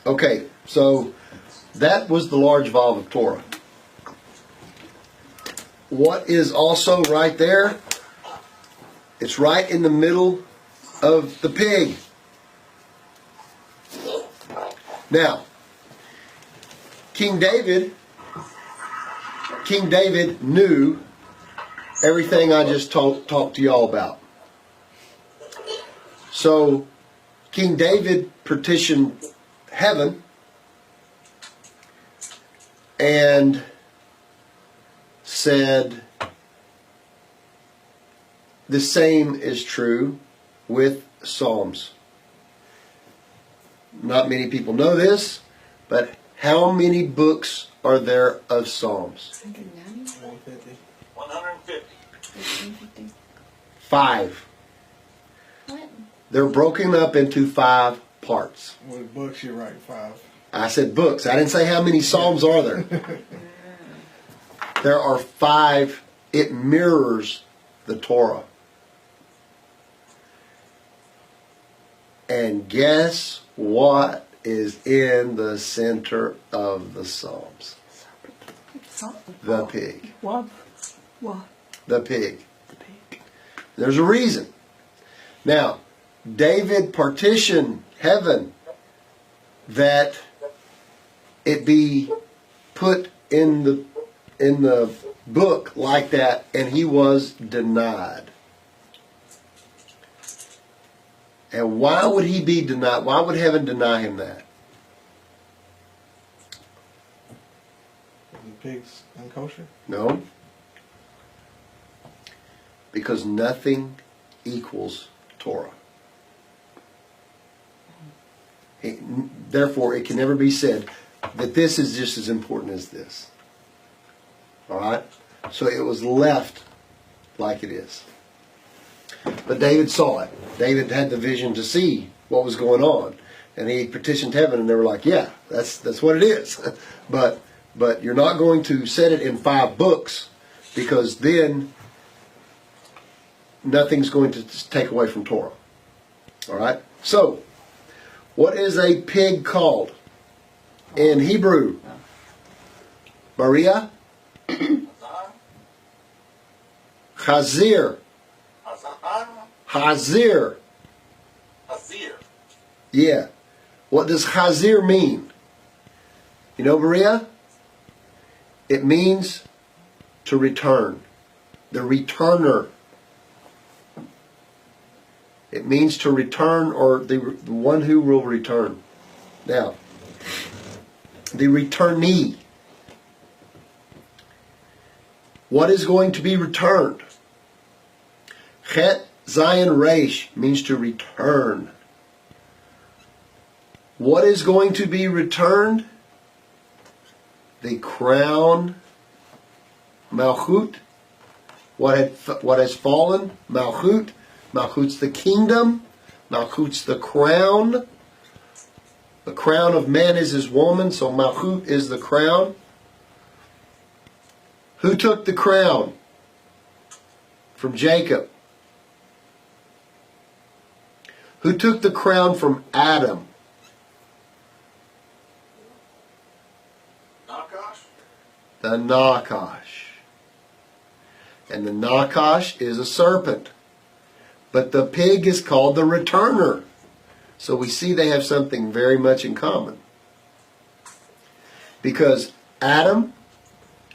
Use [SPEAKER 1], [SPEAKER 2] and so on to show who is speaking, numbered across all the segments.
[SPEAKER 1] Okay, so that was the large volume of Torah. What is also right there? It's right in the middle of the pig. Now, King David knew everything I just talked to y'all about. So, King David petitioned heaven, and said the same is true with Psalms. Not many people know this, but how many books are there of Psalms?
[SPEAKER 2] 150.
[SPEAKER 1] 5.
[SPEAKER 2] What?
[SPEAKER 1] They're broken up into 5 parts.
[SPEAKER 3] What books you write? 5.
[SPEAKER 1] I said books. I didn't say how many Psalms are there. There are 5. It mirrors the Torah. And guess what is in the center of the Psalms? The pig.
[SPEAKER 2] What?
[SPEAKER 1] The pig. There's a reason. Now, David partitioned heaven that it be put in the book like that, and he was denied. And why would he be denied? Why would heaven deny him that?
[SPEAKER 3] The pigs unkosher?
[SPEAKER 1] No. Because nothing equals Torah. Therefore, it can never be said that this is just as important as this. All right? So it was left like it is. But David saw it. David had the vision to see what was going on. And he petitioned heaven, and they were like, yeah, that's what it is. But you're not going to set it in 5 books, because then nothing's going to take away from Torah. All right? So, what is a pig called in Hebrew? Maria? Chazir. Hazir. Yeah. What does Hazir mean? You know, Maria? It means to return. The returner. It means to return, or the one who will return. Now, the returnee. What is going to be returned? Chet Zayin Resh means to return. What is going to be returned? The crown, Malchut. What has fallen? Malchut. Malchut's the kingdom. Malchut's the crown. The crown of man is his woman, so Malchut is the crown. Who took the crown from Jacob? Who took the crown from Adam? The Nakash. And the Nakash is a serpent. But the pig is called the returner. So we see they have something very much in common. Because Adam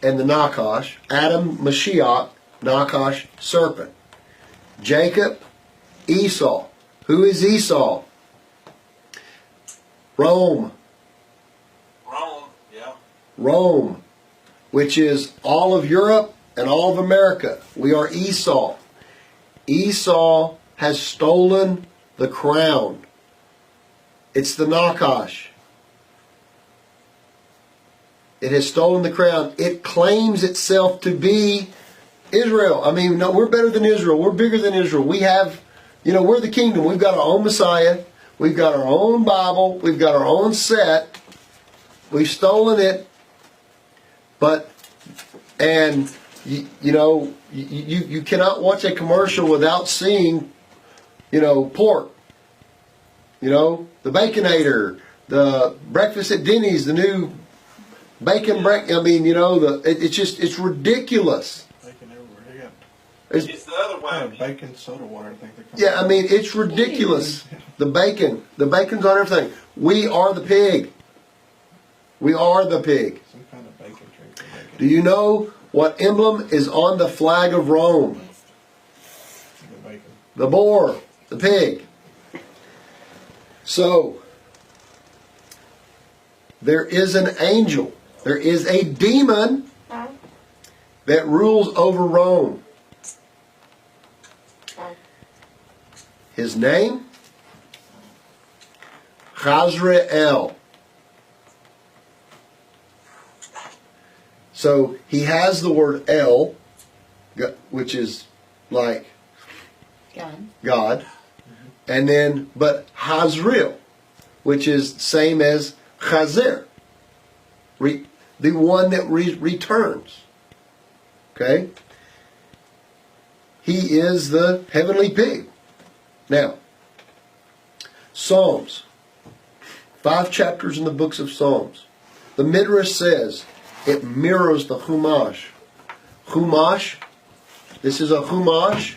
[SPEAKER 1] and the Nakash, Adam, Mashiach, Nakash, serpent. Jacob, Esau. Who is Esau? Rome. Rome, which is all of Europe and all of America. We are Esau. Esau has stolen the crown. It's the Nakash. It has stolen the crown. It claims itself to be Israel. I mean, no, we're better than Israel. We're bigger than Israel. We have, we're the kingdom. We've got our own Messiah. We've got our own Bible. We've got our own set. We've stolen it. You cannot watch a commercial without seeing, pork. The Baconator, the breakfast at Denny's, the new bacon break. I mean, it's ridiculous.
[SPEAKER 3] Bacon everywhere. They got
[SPEAKER 4] It's the other way.
[SPEAKER 3] bacon soda water, I think they come.
[SPEAKER 1] Yeah, I mean, it's ridiculous. The bacon's on everything. We are the pig. We are the pig.
[SPEAKER 3] Some kind of bacon drink. Bacon.
[SPEAKER 1] Do you know what emblem is on the flag of Rome?
[SPEAKER 3] The bacon.
[SPEAKER 1] The boar, the pig. So, there is an angel. There is a demon that rules over Rome. His name? Chazrael. So he has the word El, which is like God. And then, but Hazrael, which is same as Chazer, the one that returns. Okay? He is the heavenly pig. Now, Psalms. 5 chapters in the books of Psalms. The Midrash says it mirrors the Chumash. Chumash, this is a Chumash.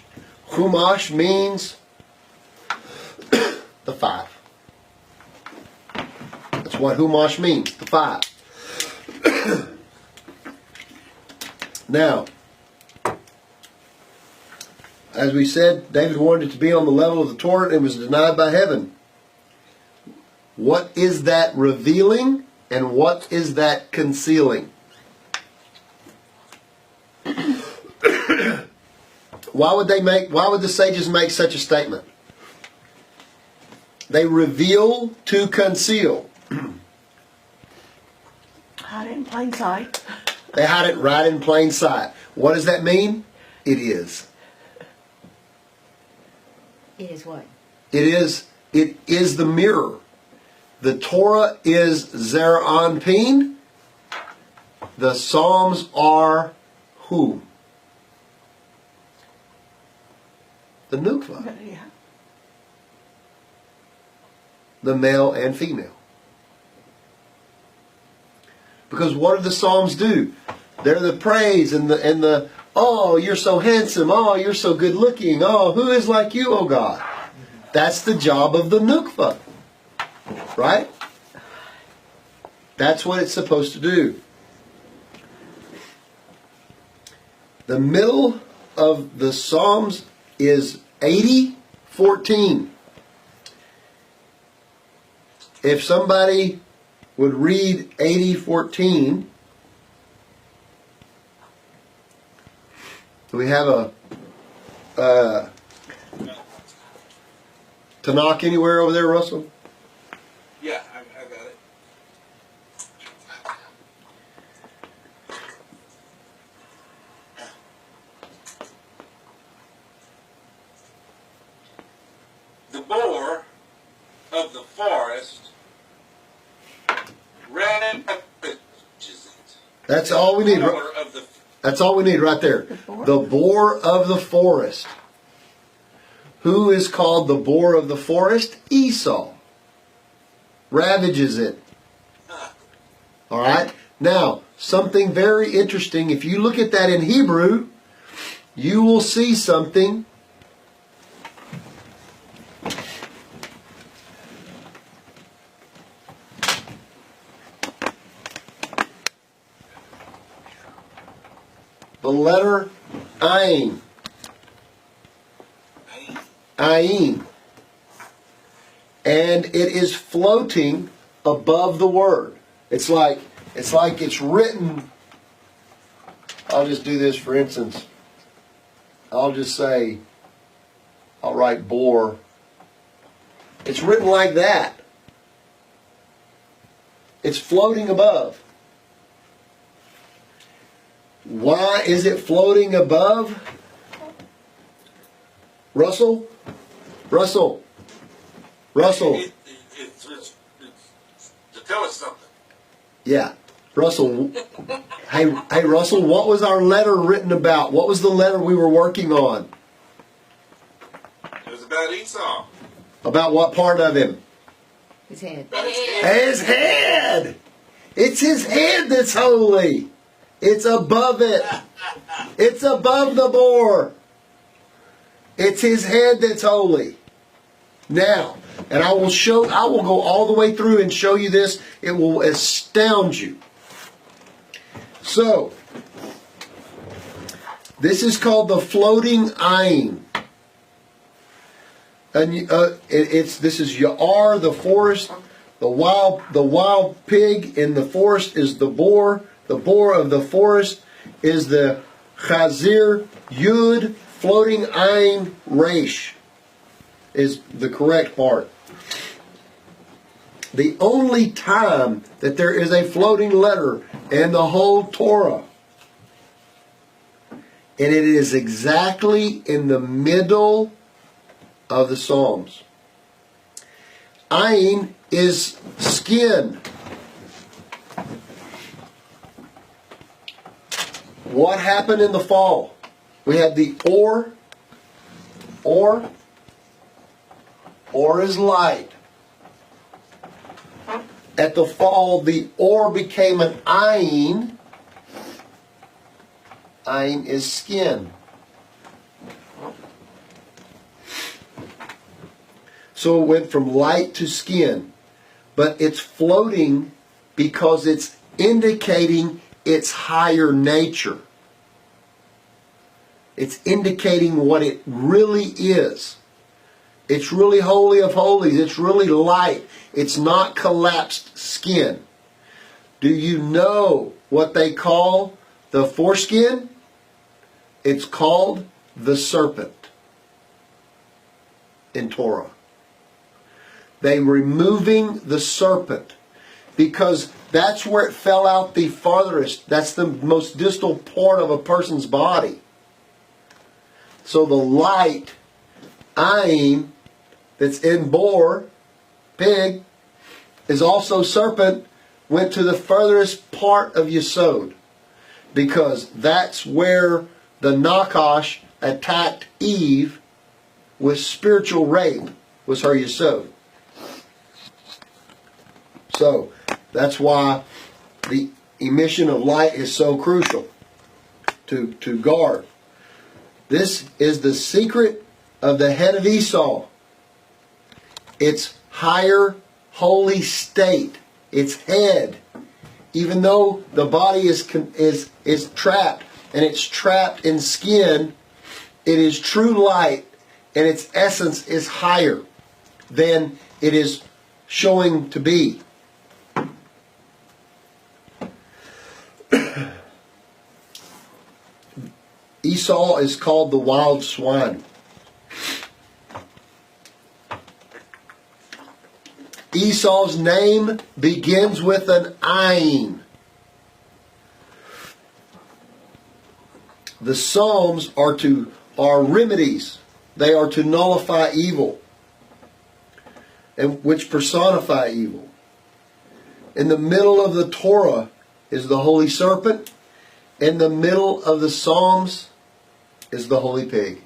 [SPEAKER 1] Chumash means the 5. That's what Chumash means, the 5. Now, as we said, David wanted it to be on the level of the Torah and was denied by heaven. What is that revealing and what is that concealing? Why would the sages make such a statement? They reveal to conceal.
[SPEAKER 5] Hide it in plain sight.
[SPEAKER 1] They hide it right in plain sight. What does that mean? It is.
[SPEAKER 2] It is what?
[SPEAKER 1] It is the mirror. The Torah is Zer Anpin. The Psalms are who? The Nukva.
[SPEAKER 5] Yeah.
[SPEAKER 1] The male and female. Because what do the Psalms do? They're the praise and the oh, you're so handsome, oh, you're so good looking, oh, who is like you, oh God? That's the job of the Nukva. Right? That's what it's supposed to do. The middle of the Psalms is 80:14. If somebody would read 80:14, do we have a Tanakh anywhere over there, Russell?
[SPEAKER 4] Yeah, I got it. The boar of the forest ravages it.
[SPEAKER 1] That's all we need.
[SPEAKER 4] Boar of the
[SPEAKER 1] That's all we need right there. The boar of the forest. Who is called the boar of the forest? Esau. Ravages it. All right? Now, something very interesting. If you look at that in Hebrew, you will see something. The letter Ayin. Ayin. And it is floating above the word. It's like it's written. I'll just do this for instance. I'll just say, I'll write boar. It's written like that. It's floating above. Why is it floating above? Russell? Russell?
[SPEAKER 4] It's to tell us something.
[SPEAKER 1] Yeah. Russell. Hey, Russell, what was our letter written about? What was the letter we were working on?
[SPEAKER 4] It was about Esau.
[SPEAKER 1] About what part of him?
[SPEAKER 6] His head.
[SPEAKER 1] His head! It's his head that's holy. It's above it. It's above the boar. It's his head that's holy. Now, and I will go all the way through and show you this. It will astound you. So, this is called the floating ayin. And this is Ya'ar, the forest. The wild pig in the forest is the boar. The boar of the forest is the Chazir. Yud, floating ayin, Resh is the correct part. The only time that there is a floating letter in the whole Torah, and it is exactly in the middle of the Psalms. Ayin is skin. What happened in the fall? We had the or is light. At the fall, the or became an ayin. Ayin is skin. So it went from light to skin. But it's floating because it's indicating its higher nature. It's indicating what it really is. It's really holy of holies. It's really light. It's not collapsed skin. Do you know what they call the foreskin? It's called the serpent in Torah. They removing the serpent because that's where it fell out the farthest. That's the most distal part of a person's body. So the light, ayin, that's in boar, pig, is also serpent, went to the furthest part of Yesod. Because that's where the Nakash attacked Eve with spiritual rape, was her Yesod. So, that's why the emission of light is so crucial to guard. This is the secret of the head of Esau. Its higher holy state, its head. Even though the body is trapped, and it's trapped in skin, it is true light, and its essence is higher than it is showing to be. Esau is called the wild swine. Esau's name begins with an ayin. The Psalms are remedies. They are to nullify evil, and which personify evil. In the middle of the Torah is the holy serpent. In the middle of the Psalms is the holy pig.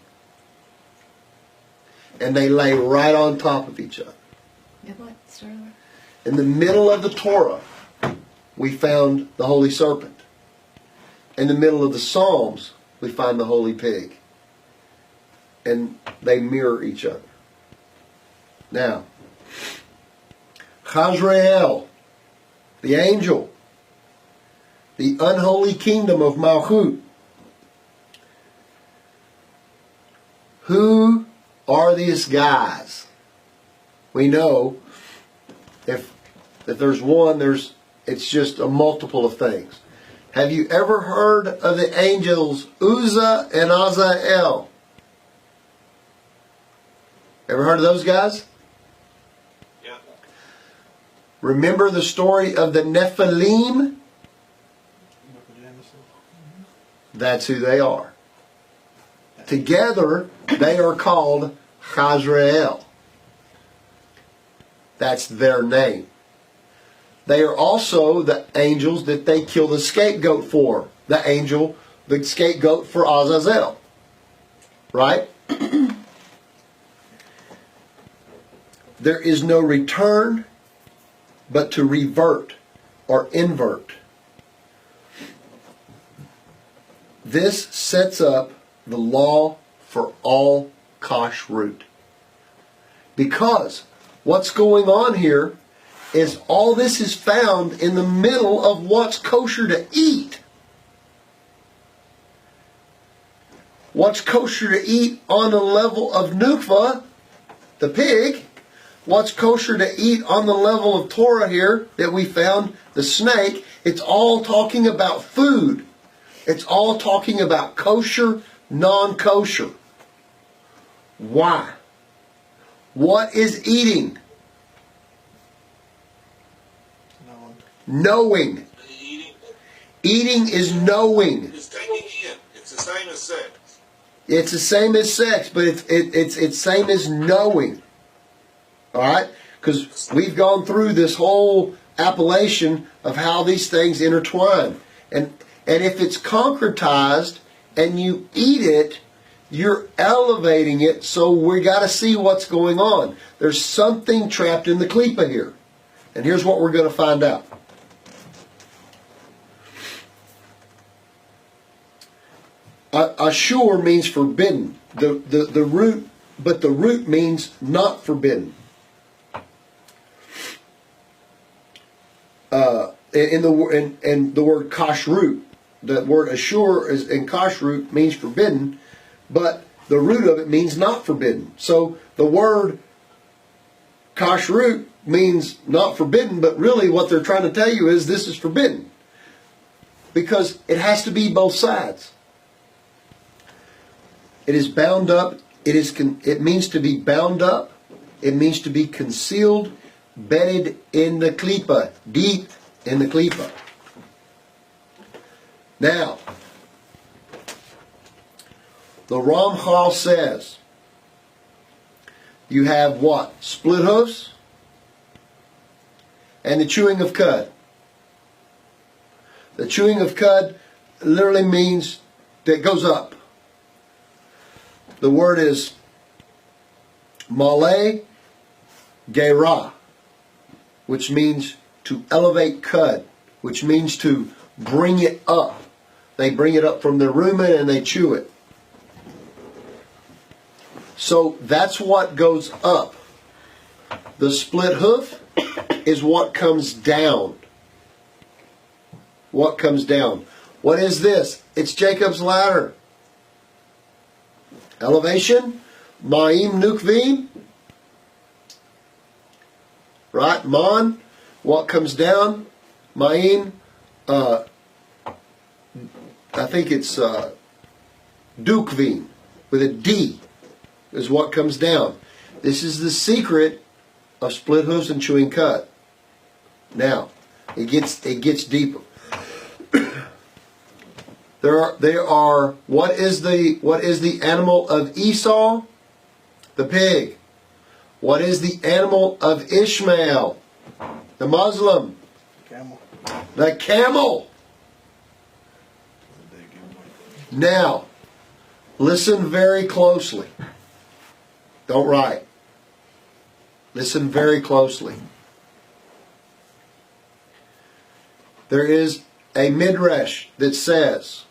[SPEAKER 1] And they lay right on top of each other. In the middle of the Torah, we found the holy serpent. In the middle of the Psalms, we find the holy pig. And they mirror each other. Now, Chazrael, the angel, the unholy kingdom of Malchut. Who are these guys? We know if there's one, it's just a multiple of things. Have you ever heard of the angels Uzzah and Azael? Ever heard of those guys?
[SPEAKER 4] Yeah.
[SPEAKER 1] Remember the story of the Nephilim? That's who they are. Together, they are called Chazrael. That's their name. They are also the angels that they kill the scapegoat for. The scapegoat for Azazel. Right? There is no return but to revert or invert. This sets up the law for all kashrut. Because what's going on here is all this is found in the middle of what's kosher to eat. What's kosher to eat on the level of nukva, the pig. What's kosher to eat on the level of Torah here that we found, the snake. It's all talking about food. It's all talking about kosher, non-kosher. Why? What is eating? Knowing. Eating is knowing.
[SPEAKER 4] It's taking in. It's the same as sex.
[SPEAKER 1] It's the same as sex, but it's same as knowing. All right? Because we've gone through this whole appellation of how these things intertwine. And if it's concretized and you eat it, you're elevating it, so we got to see what's going on. There's something trapped in the klipa here. And here's what we're going to find out. Ashur means forbidden. The root, but the root means not forbidden. In the word kashrut, the word ashur is in kashrut means forbidden, but the root of it means not forbidden. So the word kashrut means not forbidden, but really what they're trying to tell you is this is forbidden. Because it has to be both sides. It is bound up. It means to be bound up. It means to be concealed, bedded in the klipa, deep in the klipa. Now, the Ramchal says, you have what? Split hoofs and the chewing of cud. The chewing of cud literally means that it goes up. The word is Malay Gerah, which means to elevate cud, which means to bring it up. They bring it up from their rumen and they chew it. So that's what goes up. The split hoof is what comes down. What comes down? What is this? It's Jacob's ladder. Elevation, Ma'im Nukvim, right? Man, what comes down? Ma'im, I think it's Dukvim, with a D, is what comes down. This is the secret of split hooves and chewing cud. Now, it gets deeper. There are what is the animal of Esau? The pig. What is the animal of Ishmael? The Muslim.
[SPEAKER 3] Camel.
[SPEAKER 1] The camel. Now, listen very closely. Don't write. Listen very closely. There is a midrash that says,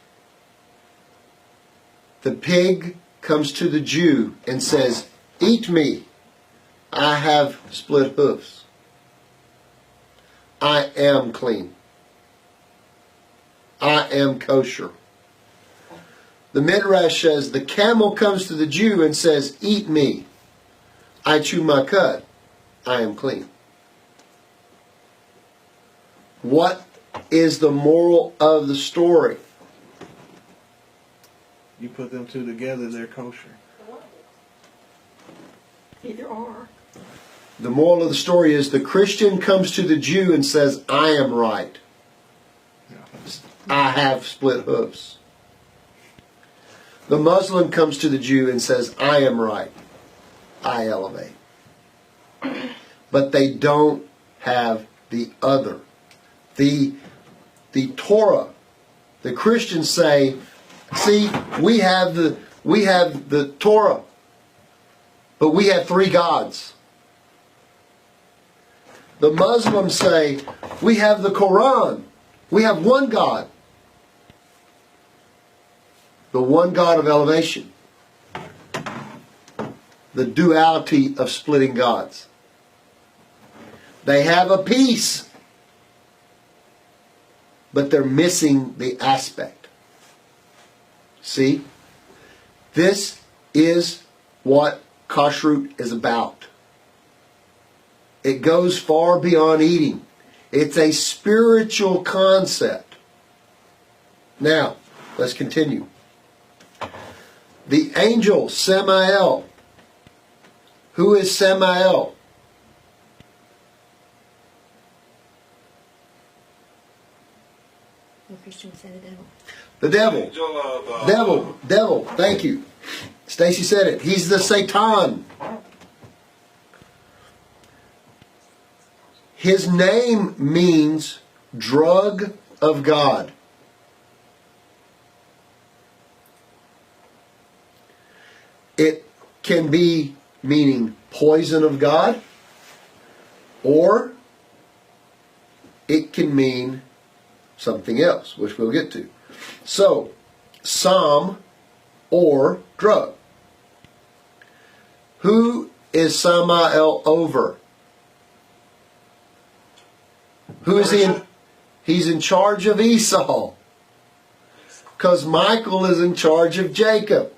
[SPEAKER 1] the pig comes to the Jew and says, eat me, I have split hoofs. I am clean. I am kosher. The midrash says, the camel comes to the Jew and says, eat me, I chew my cud, I am clean. What is the moral of the story?
[SPEAKER 3] You put them two together, they're kosher.
[SPEAKER 5] Either or.
[SPEAKER 1] The moral of the story is the Christian comes to the Jew and says, I am right. I have split hoofs. The Muslim comes to the Jew and says, I am right. I elevate. But they don't have the other. The Torah. The Christians say, see, we have the Torah, but we have three gods. The Muslims say, we have the Quran. We have one God. The one God of elevation. The duality of splitting gods. They have a piece, but they're missing the aspect. See? This is what kashrut is about. It goes far beyond eating. It's a spiritual concept. Now, let's continue. The angel Samael. Who is Samael?
[SPEAKER 2] No Christian said the devil.
[SPEAKER 1] The devil.
[SPEAKER 4] Angel of,
[SPEAKER 1] Devil. Thank you. Stacy said it. He's the Satan. His name means drug of God. It can be meaning poison of God, or it can mean something else, which we'll get to. So, psalm or drug. Who is Samael over? Who is he in? He's in charge of Esau. Because Michael is in charge of Jacob.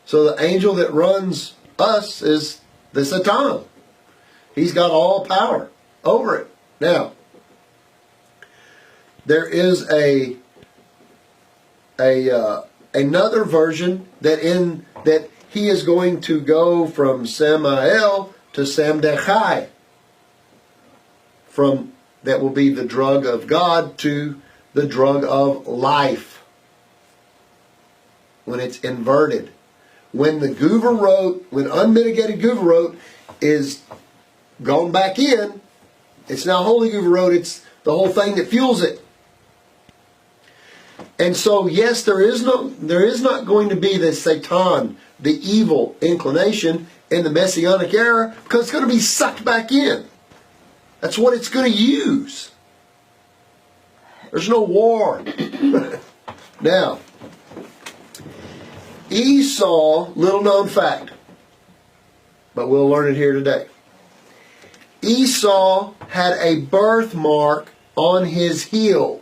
[SPEAKER 1] So the angel that runs us is the Satan. He's got all power over it. Now, there is another version that he is going to go from Samael to Samdechai. From that will be the drug of God to the drug of life. When it's inverted. When the Guvarot, when unmitigated Guvarot is gone back in, it's now holy Guvarot, it's the whole thing that fuels it. And so, yes, there is not going to be the Satan, the evil inclination in the Messianic era, because it's going to be sucked back in. That's what it's going to use. There's no war. Now, Esau, little known fact, but we'll learn it here today. Esau had a birthmark on his heel.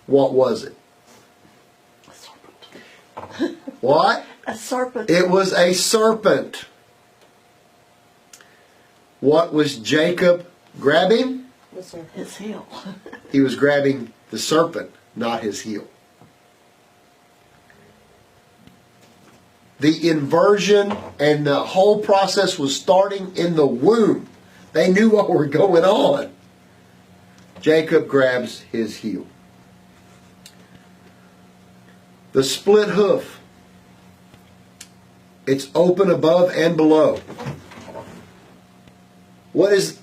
[SPEAKER 1] What was it?
[SPEAKER 5] A serpent.
[SPEAKER 1] What?
[SPEAKER 5] A serpent.
[SPEAKER 1] It was a serpent. What was Jacob grabbing?
[SPEAKER 5] His heel.
[SPEAKER 1] He was grabbing the serpent, not his heel. The inversion and the whole process was starting in the womb. They knew what was going on. Jacob grabs his heel. The split hoof. It's open above and below. What is...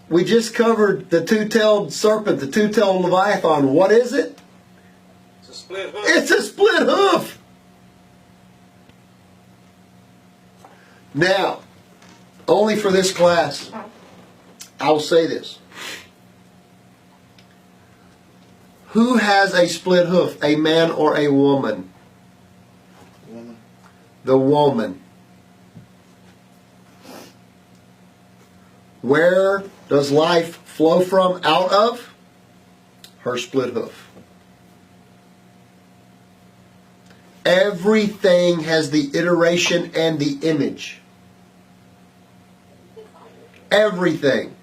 [SPEAKER 1] We just covered the two-tailed serpent, the two-tailed Leviathan. What is it?
[SPEAKER 4] It's a split hoof.
[SPEAKER 1] It's a split hoof. Now, only for this class, I'll say this. Who has a split hoof, a man or a woman?
[SPEAKER 3] Woman.
[SPEAKER 1] The woman. Where does life flow from, out of? Her split hoof. Everything has the iteration and the image. Everything.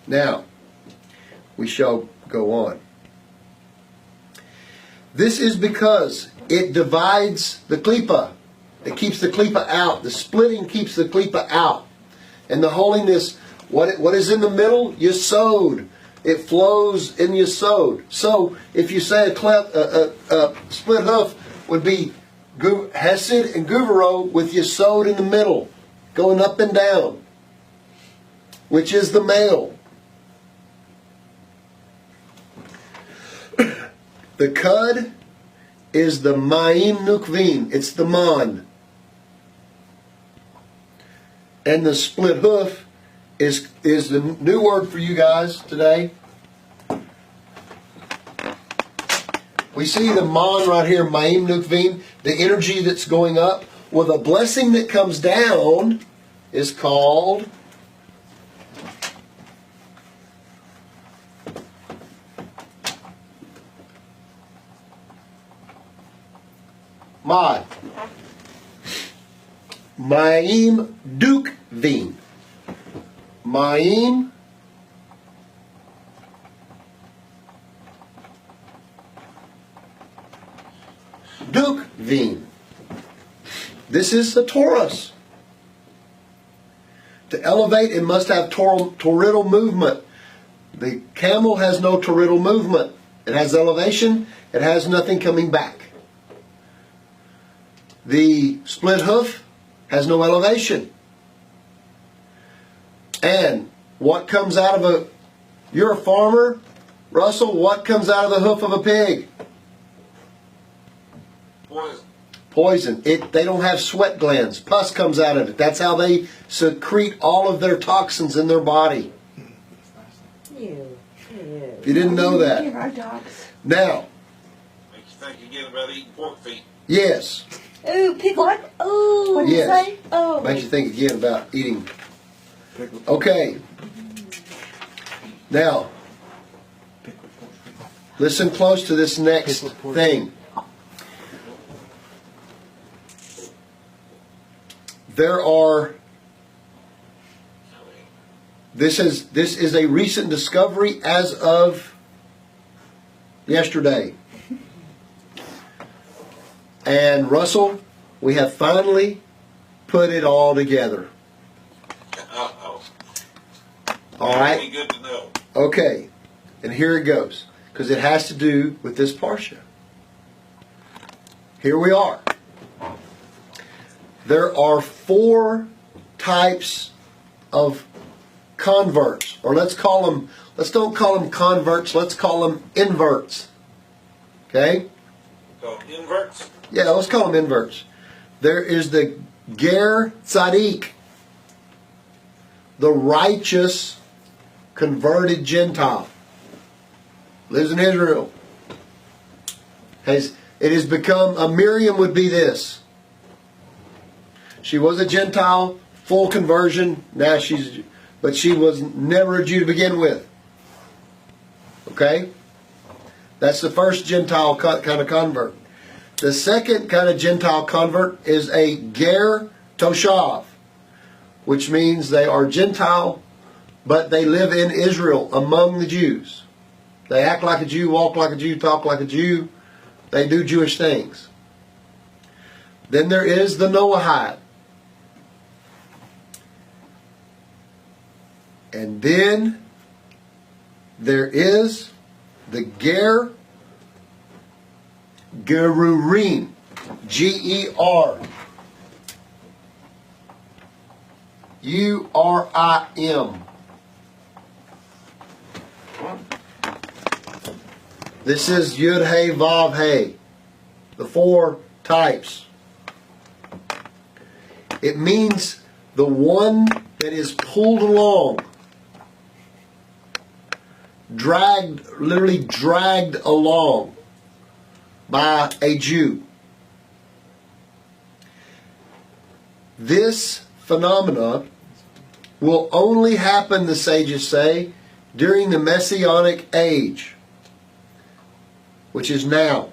[SPEAKER 1] Now, we shall go on. This is because it divides the klipa. It keeps the klipa out. The splitting keeps the klipa out. And the holiness, what is in the middle? Yesod. It flows in Yesod. So, if you say a split hoof would be Hesed and Guvero with Yesod in the middle, going up and down, which is the male. The Cud is the Ma'im Nukvin. It's the Man. And the split hoof is the new word for you guys today. We see the man right here, Ma'im Nukvim, the energy that's going up. Well, the blessing that comes down is called Ma'im Dukvim. Ma'im Dukvim. This is the Taurus. To elevate, it must have toroidal movement. The camel has no toroidal movement. It has elevation. It has nothing coming back. The split hoof has no elevation. And what comes out of a... You're a farmer, Russell. What comes out of the hoof of a pig?
[SPEAKER 4] Poison.
[SPEAKER 1] Poison. They don't have sweat glands. Pus comes out of it. That's how they secrete all of their toxins in their body. If you didn't know that.
[SPEAKER 5] Give our dogs.
[SPEAKER 1] Now,
[SPEAKER 4] Make you think again about eating pork feet.
[SPEAKER 1] yes.
[SPEAKER 5] Ooh, pig what? Ooh, what'd you
[SPEAKER 1] Yes.
[SPEAKER 5] say? Oh.
[SPEAKER 1] Makes you think again about eating.
[SPEAKER 3] Pickled
[SPEAKER 1] Okay. Now, listen close to this next thing. There are... This is a recent discovery as of yesterday. And Russell, we have finally put it all together.
[SPEAKER 4] Uh-oh.
[SPEAKER 1] All
[SPEAKER 4] That'd be
[SPEAKER 1] right?
[SPEAKER 4] good to know.
[SPEAKER 1] Okay. And here it goes. Because it has to do with this Parsha. Here we are. There are 4 types of converts. Or let's don't call them converts, let's call them inverts. Okay?
[SPEAKER 4] So, inverts.
[SPEAKER 1] Yeah, let's call them inverts. There is the Ger Tzaddik, the righteous converted Gentile. Lives in Israel. It has become, a Miriam would be this. She was a Gentile, full conversion. Now but she was never a Jew to begin with. Okay? That's the first Gentile kind of convert. The second kind of Gentile convert is a Ger Toshav, which means they are Gentile, but they live in Israel among the Jews. They act like a Jew, walk like a Jew, talk like a Jew. They do Jewish things. Then there is the Noahide. And then there is the Gerurim. G-E-R-U-R-I-M. This is Yud Hey Vav Hey. The 4 types. It means the one that is pulled along. Literally dragged along by a Jew. This phenomena will only happen, the sages say, during the Messianic age, which is now.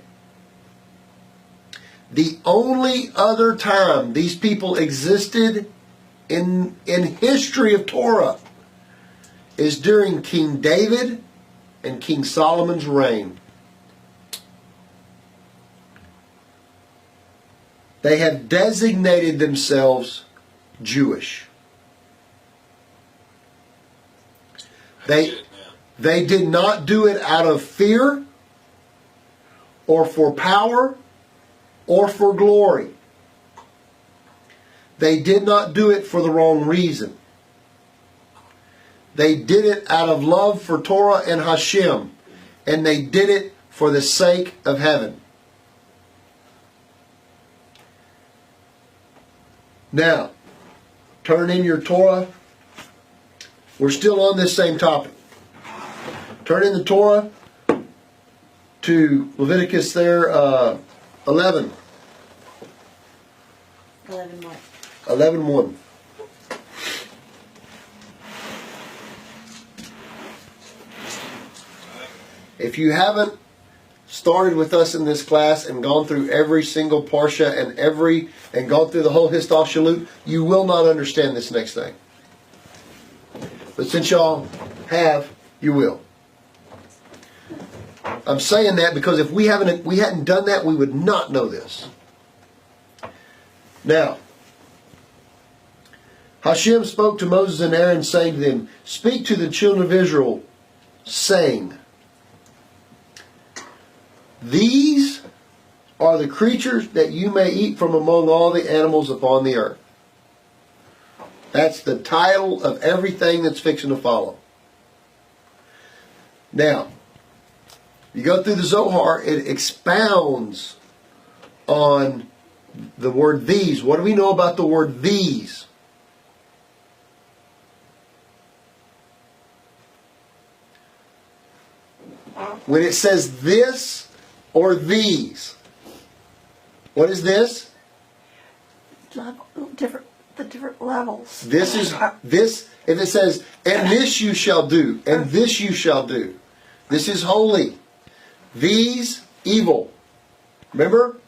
[SPEAKER 1] The only other time these people existed in history of Torah is during King David and King Solomon's reign. They have designated themselves Jewish. They did not do it out of fear or for power or for glory. They did not do it for the wrong reason. They did it out of love for Torah and Hashem, and they did it for the sake of heaven. Now, turn in your Torah. We're still on this same topic. Turn in the Torah to Leviticus there, 11.
[SPEAKER 5] 11 what?
[SPEAKER 1] 11:1. If you haven't started with us in this class and gone through every single Parsha and gone through the whole Histah Shalut, you will not understand this next thing. But since y'all have, you will. I'm saying that because if we hadn't done that, we would not know this. Now, Hashem spoke to Moses and Aaron, saying to them, "Speak to the children of Israel, saying, these are the creatures that you may eat from among all the animals upon the earth." That's the title of everything that's fixing to follow. Now, you go through the Zohar, it expounds on the word these. What do we know about the word these? When it says this or these, what is this?
[SPEAKER 5] The different levels.
[SPEAKER 1] This is this. If it says, "And this you shall do, and this you shall do," this is holy. These evil. Remember?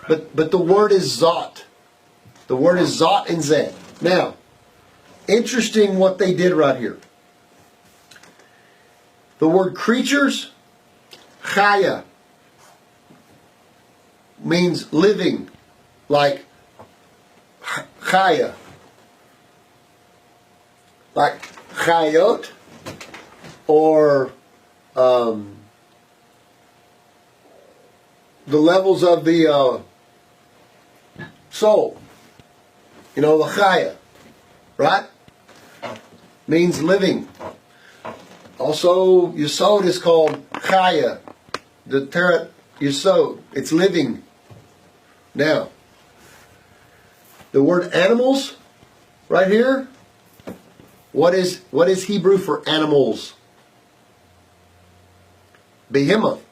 [SPEAKER 1] But the word is zot. The word is zot and zed. Now, interesting what they did right here. The word creatures, chaya, means living, like chaya, like chayot, or the levels of the soul. You know, the chaya, right? Means living. Also, Yesod is called chaya. The Teret Yesod. It's living. Now, the word animals, right here, what is Hebrew for animals? Behemoth.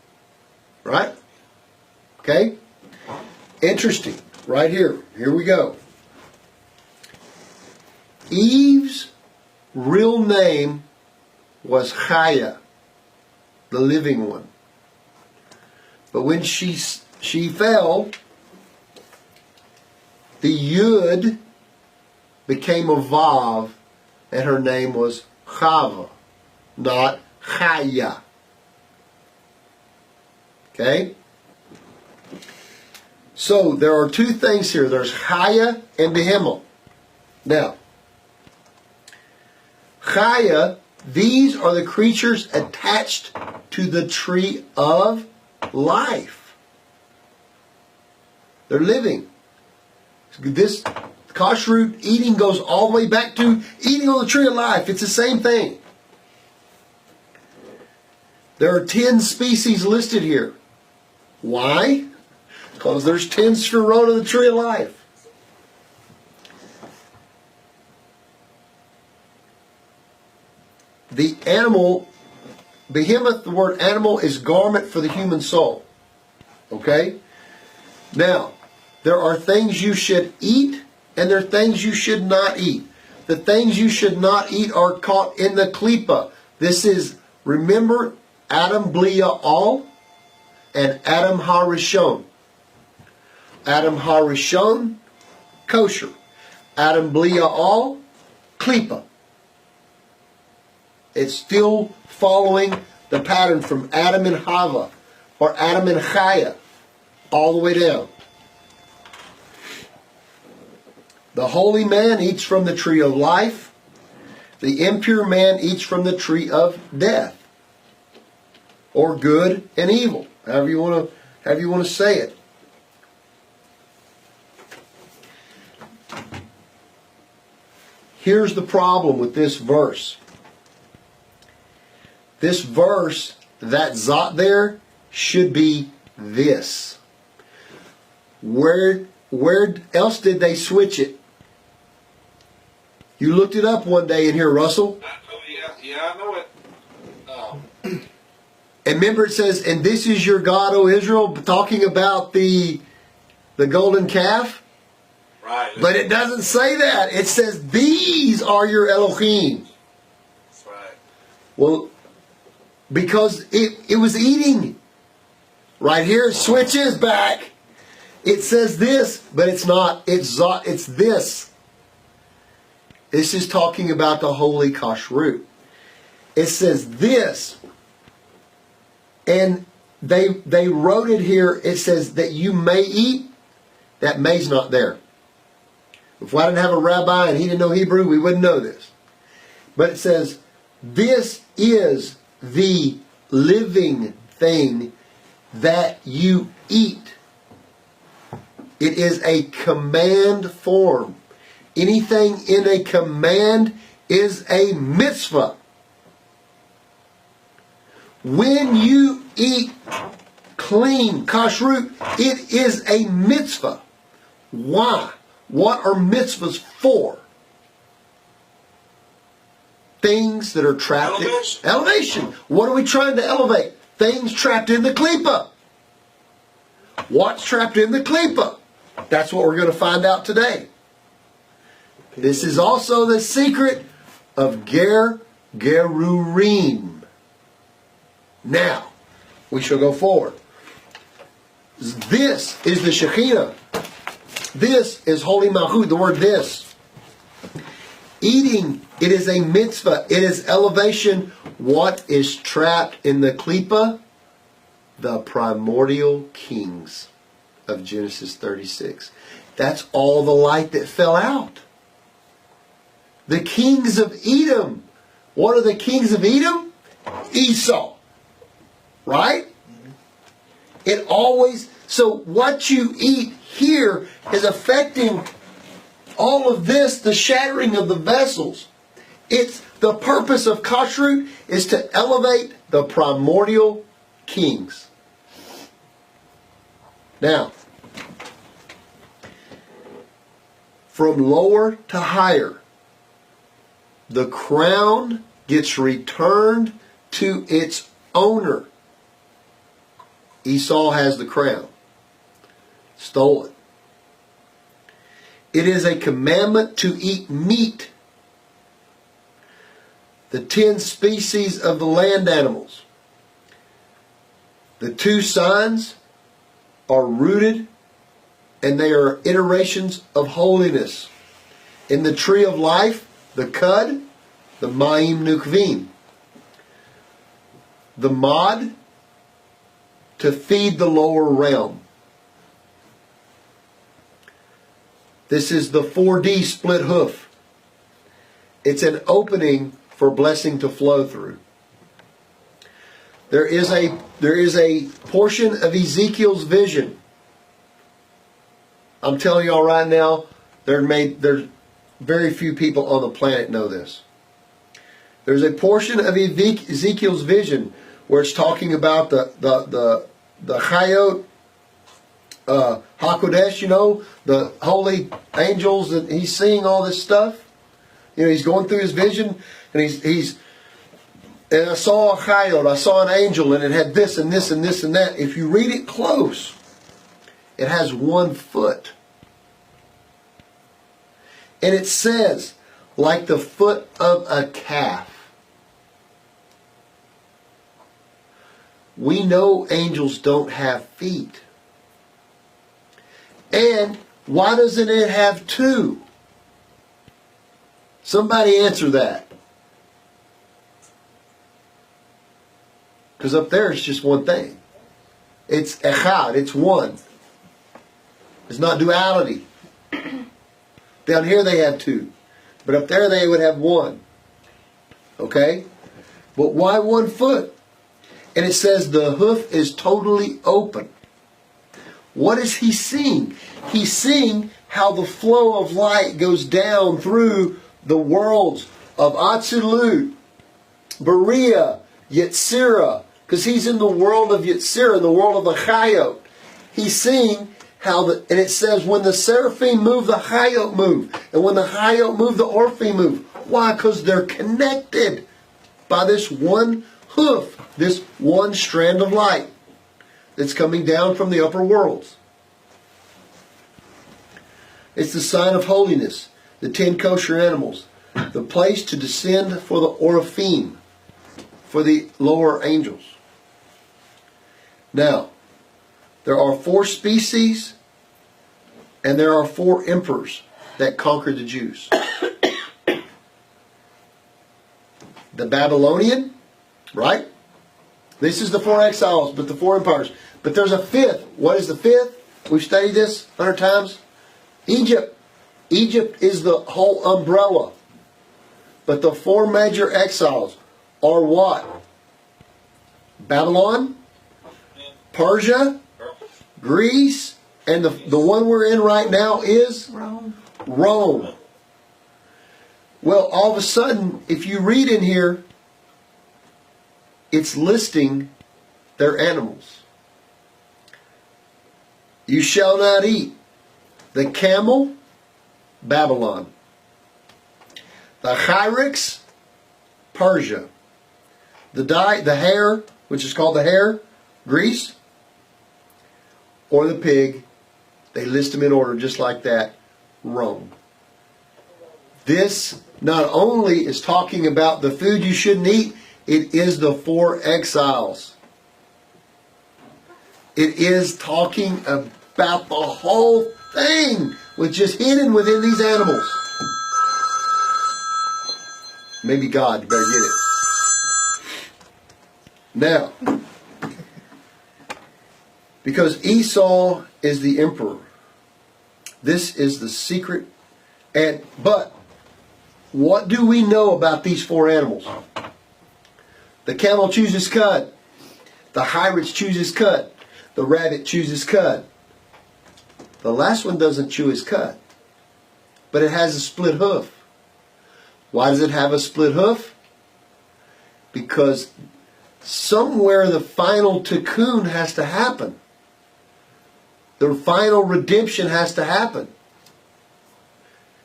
[SPEAKER 1] Right? Okay? Interesting. Right here. Here we go. Eve's real name was Chaya, the living one. But when she fell, the Yud became a Vav, and her name was Chava, not Chaya. Okay? So there are two things here. There's Chaya and Behemoth. Now, Chaya, these are the creatures attached to the tree of life. They're living. This kashrut eating goes all the way back to eating on the tree of life. It's the same thing. There are 10 species listed here. Why? Because there's 10 sferot of the tree of life. The animal, behemoth, the word animal is garment for the human soul. Okay? Now, there are things you should eat and there are things you should not eat. The things you should not eat are caught in the klipa. This is, remember, Adam Blia Al and Adam HaRishon. Adam HaRishon, kosher. Adam Blia Al, klipa. It's still following the pattern from Adam and Hava, or Adam and Chaya, all the way down. The holy man eats from the tree of life. The impure man eats from the tree of death, or good and evil, however you want to say it. Here's the problem with this verse. This verse, that zot there, should be this. Where else did they switch it? You looked it up one day in here, Russell.
[SPEAKER 4] Oh, yeah, I know it.
[SPEAKER 1] And remember it says, and this is your God, O Israel, talking about the golden calf.
[SPEAKER 4] Right.
[SPEAKER 1] But it doesn't say that. It says, these are your Elohim.
[SPEAKER 4] That's right.
[SPEAKER 1] Well, because it was eating. Right here, it switches back. It says this, but it's not. It's this. This is talking about the holy kashrut. It says this. And they wrote it here. It says that you may eat. That may's not there. If I didn't have a rabbi and he didn't know Hebrew, we wouldn't know this. But it says, this is the living thing that you eat. It is a command form. Anything in a command is a mitzvah. When you eat clean, kashrut, it is a mitzvah. Why? What are mitzvahs for? Things that are trapped in elevation. What are we trying to elevate? Things trapped in the klipa. What's trapped in the klipa? That's what we're going to find out today. This is also the secret of Gerurim. Now, we shall go forward. This is the Shekhinah. This is Holy Malchut, the word this. Eating, it is a mitzvah. It is elevation. What is trapped in the klipa? The primordial kings of Genesis 36. That's all the light that fell out. The kings of Edom. What are the kings of Edom? Esau. Right? It always, so what you eat here is affecting all of this, the shattering of the vessels. It's the purpose of kashrut is to elevate the primordial kings. Now, from lower to higher, the crown gets returned to its owner. Esau has the crown. Stole it. It is a commandment to eat meat. The 10 species of the land animals. The 2 signs are rooted and they are iterations of holiness. In the tree of life, the cud, the ma'im nukvim. The mod, to feed the lower realm. This is the 4D split hoof. It's an opening for blessing to flow through. There is a portion of Ezekiel's vision. I'm telling y'all right now, there's very few people on the planet know this. There's a portion of Ezekiel's vision where it's talking about the Chayot HaKodesh, the holy angels, and he's seeing all this stuff. He's going through his vision, and and I saw a Chayot, I saw an angel, and it had this and this and this and that. If you read it close, it has 1 foot. And it says, like the foot of a calf. We know angels don't have feet. And why doesn't it have 2? Somebody answer that. Because up there it's just one thing. It's echad, it's one. It's not duality. Down here they have 2. But up there they would have 1. Okay? But why 1 foot? And it says the hoof is totally open. What is he seeing? He's seeing how the flow of light goes down through the worlds of Atzilut, Berea, Yetzirah, because he's in the world of Yetzirah, the world of the Chayot. He's seeing and it says when the seraphim move, the Hayot move. And when the Hayot move, the Orphim move. Why? Because they're connected by this one hoof, this one strand of light that's coming down from the upper worlds. It's the sign of holiness, the 10 kosher animals, the place to descend for the Oraphim, for the lower angels. Now, there are 4 species and there are 4 emperors that conquered the Jews. The Babylonian, right? This is the 4 exiles, but the 4 empires. But there's a 5th. What is the 5th? We've studied this 100 times. Egypt. Egypt is the whole umbrella. But the 4 major exiles are what? Babylon, Persia, Greece, and the one we're in right now is Rome. Well, all of a sudden, if you read in here, it's listing their animals. You shall not eat the camel, Babylon. The hyrax, Persia. The hare, which is called the hare, Greece. Or the pig. They list them in order just like that, Rome. This not only is talking about the food you shouldn't eat, it is the 4 exiles. It is talking about the whole thing, which is hidden within these animals. Maybe God, you better get it. Now, because Esau is the emperor, this is the secret. But what do we know about these 4 animals? The camel chooses cud. The hyrax chooses cud. The rabbit chooses cud. The last one doesn't chew his cud, but it has a split hoof. Why does it have a split hoof? Because somewhere the final tikkun has to happen. The final redemption has to happen.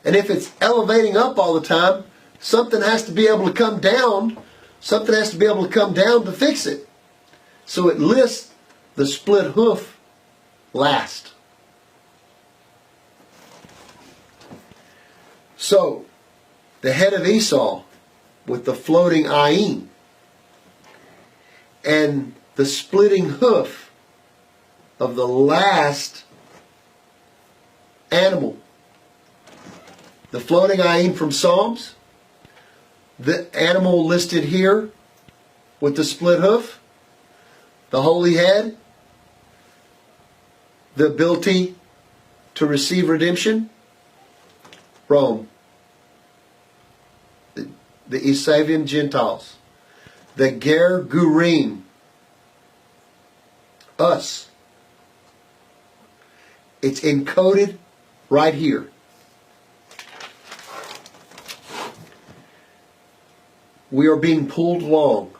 [SPEAKER 1] And if it's elevating up all the time, something has to be able to come down. Something has to be able to come down to fix it. So it lists the split hoof last. So, the head of Esau with the floating ayin and the splitting hoof of the last animal. The floating ayin from Psalms, the animal listed here with the split hoof, the holy head, the ability to receive redemption, Rome, the Esavian Gentiles, the Ger Gurim, us. It's encoded right here. We are being pulled along.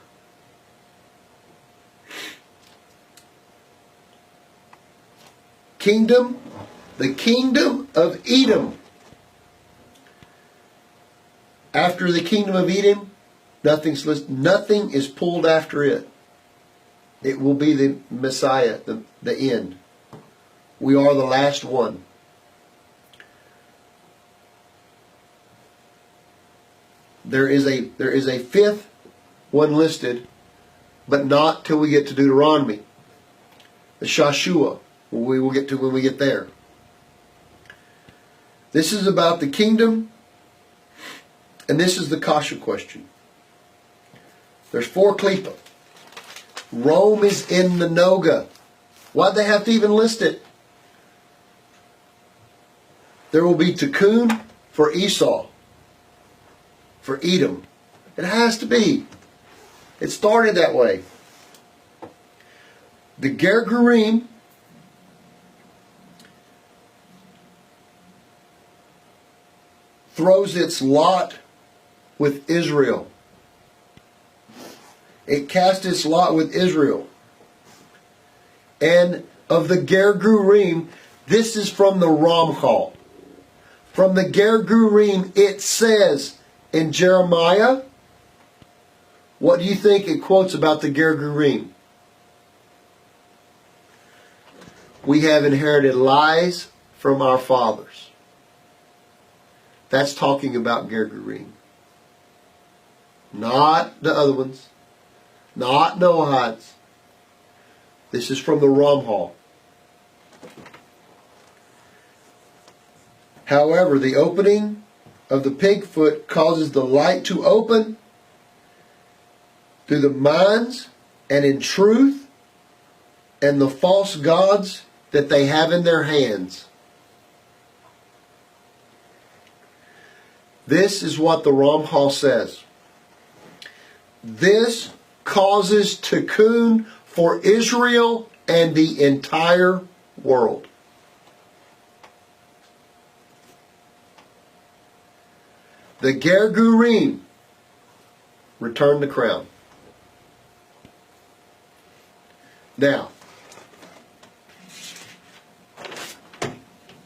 [SPEAKER 1] Kingdom, the kingdom of Edom. After the kingdom of Edom, nothing is pulled after it. It will be the Messiah, the end. We are the last one. There is a 5th one listed, but not till we get to Deuteronomy. The Shashua, we will get to when we get there. This is about the kingdom, and this is the kasha question. There's 4 klipa. Rome is in the Noga. Why'd they have to even list it? There will be tikkun for Esau, for Edom. It has to be. It started that way. The Ger Gurim throws its lot with Israel. It cast its lot with Israel. And of the Ger Gurim, This is from the Ramchal. From the Ger Gurim, it says in Jeremiah, what do you think it quotes about the Ger Gurim? We have inherited lies from our fathers. That's talking about Ger Gurim. Not the other ones. Not Noahides. This is from the Ramchal. However, the opening of the pig foot causes the light to open through the minds and in truth and the false gods that they have in their hands. This is what the Ramchal says. This causes tikkun for Israel and the entire world. The Ger Gurim return the crown. Now,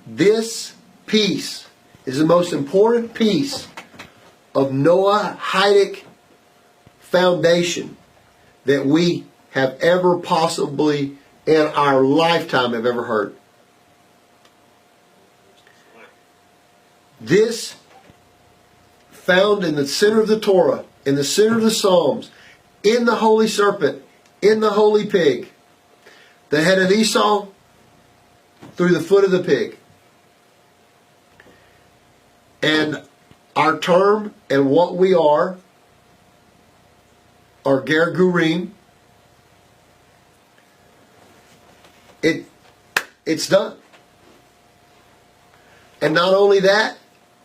[SPEAKER 1] this piece is the most important piece of Noahidic foundation that we have ever possibly in our lifetime have ever heard. This found in the center of the Torah, in the center of the Psalms, in the holy serpent, in the holy pig, the head of Esau through the foot of the pig. And our term and what we are Ger Gurim. It's done. And not only that,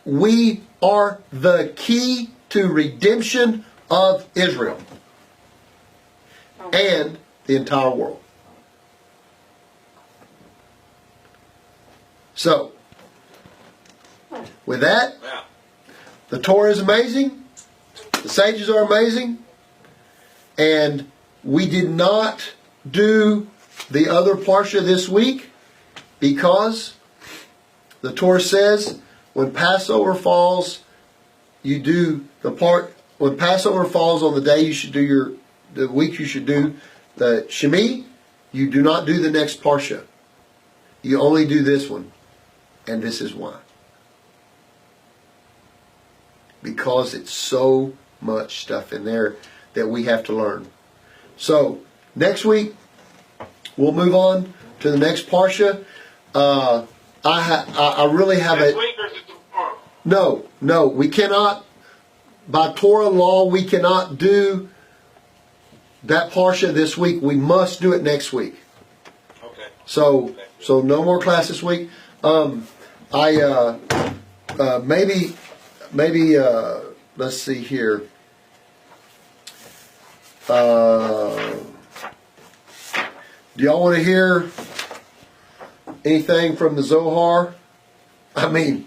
[SPEAKER 1] we are the key to redemption of Israel and the entire world. So, with that, the Torah is amazing. The sages are amazing. And we did not do the other Parsha this week because the Torah says when Passover falls, you do the part. When Passover falls on the day you should do the week you should do the Shemini, you do not do the next Parsha. You only do this one. And this is why. Because it's so much stuff in there that we have to learn. So, next week, we'll move on to the next Parsha. I really have
[SPEAKER 4] Next week or is it tomorrow?
[SPEAKER 1] No, we cannot, by Torah law, we cannot do that Parsha this week. We must do it next week.
[SPEAKER 4] Okay.
[SPEAKER 1] So no more class this week. Maybe let's see here. Do y'all want to hear anything from the Zohar? I mean,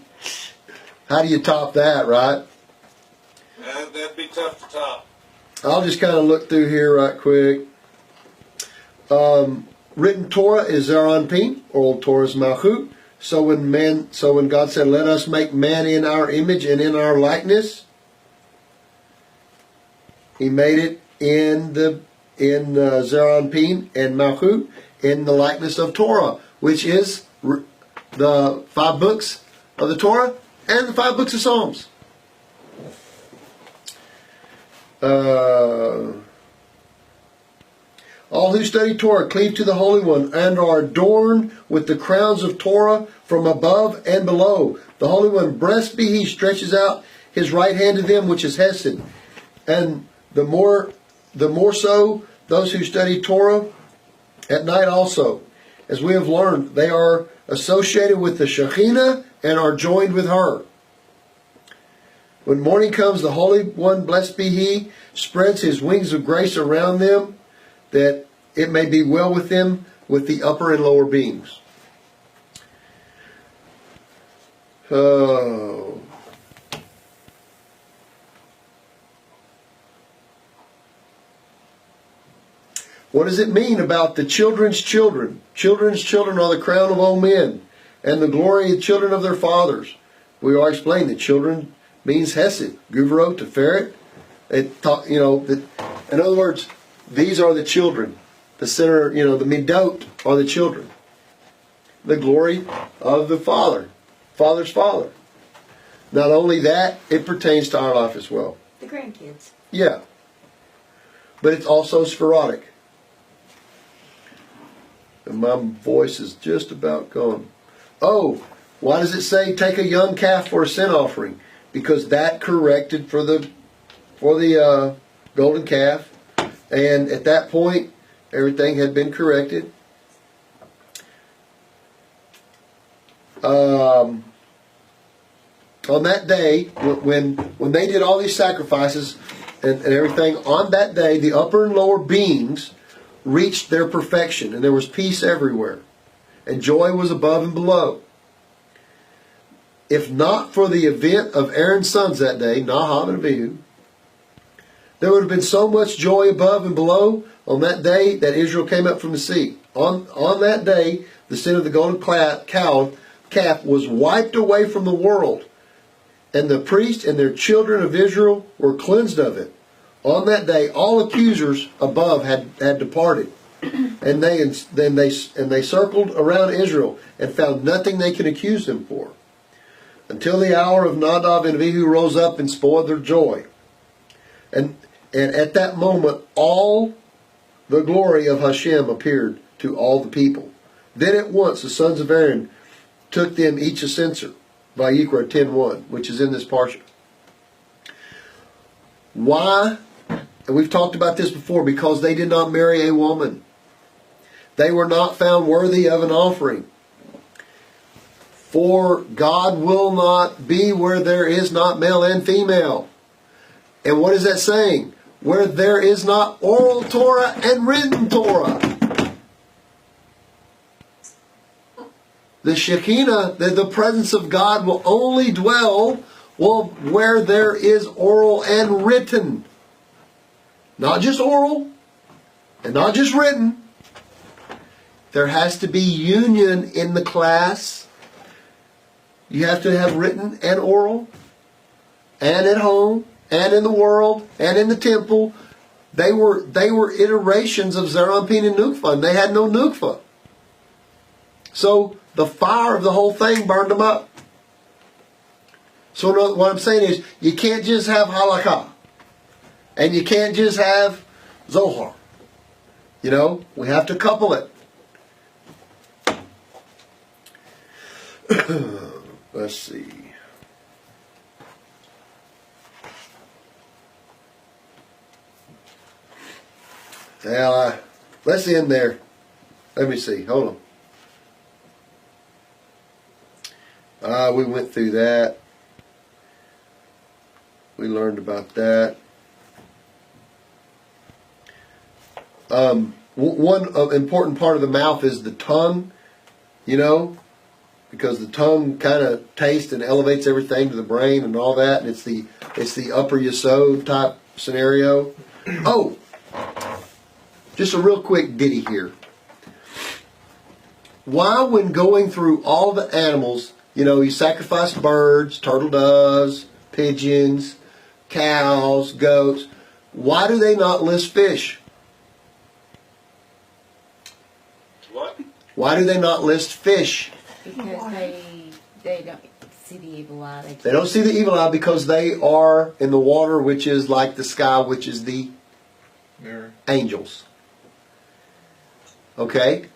[SPEAKER 1] how do you top that, right?
[SPEAKER 4] That'd be tough to top.
[SPEAKER 1] I'll just kind of look through here right quick. Written Torah is Zeranpin, Oral Torah is Malchut. So when God said, "Let us make man in our image and in our likeness," He made it in Zeranpin and Malchut in the likeness of Torah, which is the 5 books of the Torah and the 5 books of Psalms. All who study Torah cleave to the Holy One and are adorned with the crowns of Torah from above and below. The Holy One, blessed be He, stretches out His right hand to them, which is Hesed. And the more so those who study Torah at night also. As we have learned, they are associated with the Shekhinah and are joined with her. When morning comes, the Holy One, blessed be He, spreads His wings of grace around them, that it may be well with them with the upper and lower beings. Oh. What does it mean about the children's children? Children's children are the crown of all men. and the glory of the children of their fathers. We already explained that children means Hesed, Guvero, Teferet. In other words, these are the children. The center, the Midot are the children. The glory of the Father, Father's Father. Not only that, it pertains to our life as well.
[SPEAKER 5] The grandkids.
[SPEAKER 1] Yeah. But it's also sporadic. And my voice is just about gone. Oh, why does it say take a young calf for a sin offering? Because that corrected for the golden calf. And at that point, everything had been corrected. On that day, when they did all these sacrifices and everything, on that day, the upper and lower beings reached their perfection, and there was peace everywhere, and joy was above and below. If not for the event of Aaron's sons that day, Nahab and Abihu, there would have been so much joy above and below on that day that Israel came up from the sea. On that day, the sin of the golden calf was wiped away from the world, and the priests and their children of Israel were cleansed of it. On that day, all accusers above had departed, and they circled around Israel and found nothing they could accuse them for, until the hour of Nadab and Abihu rose up and spoiled their joy. And at that moment, all the glory of Hashem appeared to all the people. Then at once the sons of Aaron took them each a censer, Vayikra 10:1, which is in this parsha. Why? And we've talked about this before. Because they did not marry a woman. They were not found worthy of an offering. For God will not be where there is not male and female. And what is that saying? Where there is not oral Torah and written Torah. The Shekinah, the presence of God, will only dwell where there is oral and written. Not just oral and not just written. There has to be union in the class. You have to have written and oral, and at home, and in the world, and in the temple. They were iterations of Zerampin and Nukva. They had no Nukva. So the fire of the whole thing burned them up. So what I'm saying is, you can't just have halakha. And you can't just have Zohar. We have to couple it. Let's see. Well, let's end there. Let me see. Hold on. We went through that. We learned about that. One important part of the mouth is the tongue, because the tongue kind of tastes and elevates everything to the brain and all that, and it's the upper yesod type scenario. Oh, just a real quick ditty here. Why, when going through all the animals, you sacrifice birds, turtle doves, pigeons, cows, goats, why do they not list fish?
[SPEAKER 4] What?
[SPEAKER 1] Why do they not list fish?
[SPEAKER 2] Because they don't see the evil eye.
[SPEAKER 1] They don't see the evil eye because they are in the water, which is like the sky, which is the
[SPEAKER 3] Mirror.
[SPEAKER 1] angels. Okay?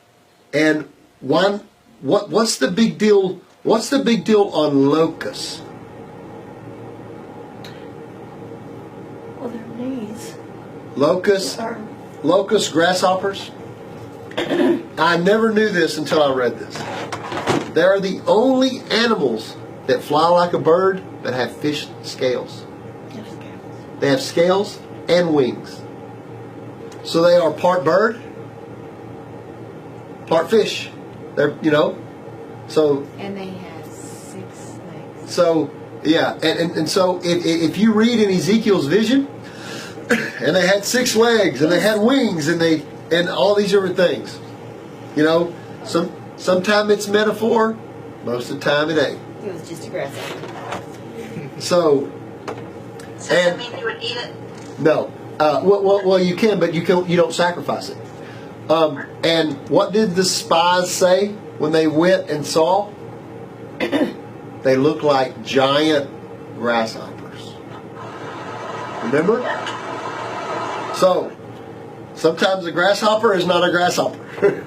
[SPEAKER 1] And what's the big deal? What's the big deal on locusts?
[SPEAKER 5] Well, their knees
[SPEAKER 1] Locusts,
[SPEAKER 5] are
[SPEAKER 1] grasshoppers. I never knew this until I read this. They are the only animals that fly like a bird but have fish scales.
[SPEAKER 5] just scales.
[SPEAKER 1] They have scales and wings. So they are part bird, part fish. They're, so...
[SPEAKER 2] And they have 6 legs.
[SPEAKER 1] So, yeah. And so if you read in Ezekiel's vision, and they had 6 legs, and they had wings, and all these different things. Sometimes it's metaphor, Most of the time it ain't.
[SPEAKER 2] It was just a grasshopper.
[SPEAKER 1] So,
[SPEAKER 6] Does that mean you would eat it?
[SPEAKER 1] no. Well, you can, but you don't sacrifice it. And what did the spies say when they went and saw? They looked like giant grasshoppers. Remember? So, sometimes a grasshopper is not a grasshopper.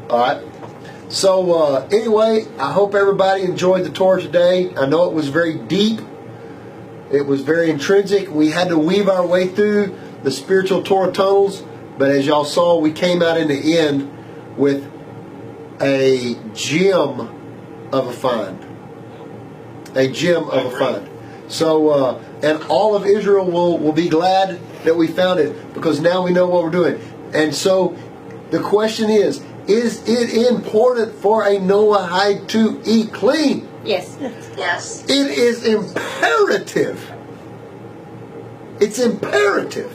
[SPEAKER 1] All right. So, anyway, I hope everybody enjoyed the Torah today. I know it was very deep. It was very intrinsic. We had to weave our way through the spiritual Torah tunnels. But as y'all saw, we came out in the end with a gem of a find. A gem of a find. So, and all of Israel will be glad that we found it, because now we know what we're doing. And so the question is it important for a Noahide to eat clean?
[SPEAKER 2] Yes.
[SPEAKER 6] Yes.
[SPEAKER 1] It is imperative. It's imperative.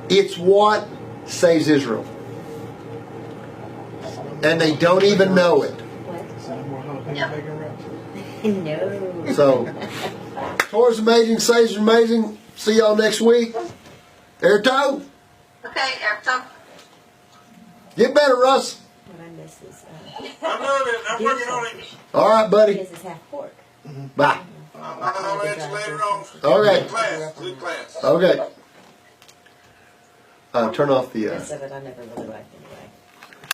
[SPEAKER 1] It's what saves Israel. And they don't even know it.
[SPEAKER 2] What?
[SPEAKER 3] Sound more jalapeno bacon wraps.
[SPEAKER 2] No.
[SPEAKER 1] So, Torah's amazing, saves amazing. See y'all next week. Airto.
[SPEAKER 6] Okay, Eric.
[SPEAKER 1] Get better, Russ.
[SPEAKER 2] What I miss is
[SPEAKER 4] I'm learning. I'm working on it.
[SPEAKER 1] All right, buddy.
[SPEAKER 2] his is half pork.
[SPEAKER 1] Bye.
[SPEAKER 4] I'll let you later on.
[SPEAKER 1] Okay.
[SPEAKER 4] Good class.
[SPEAKER 1] Okay. Turn off the...
[SPEAKER 2] The rest of it I never really liked anyway.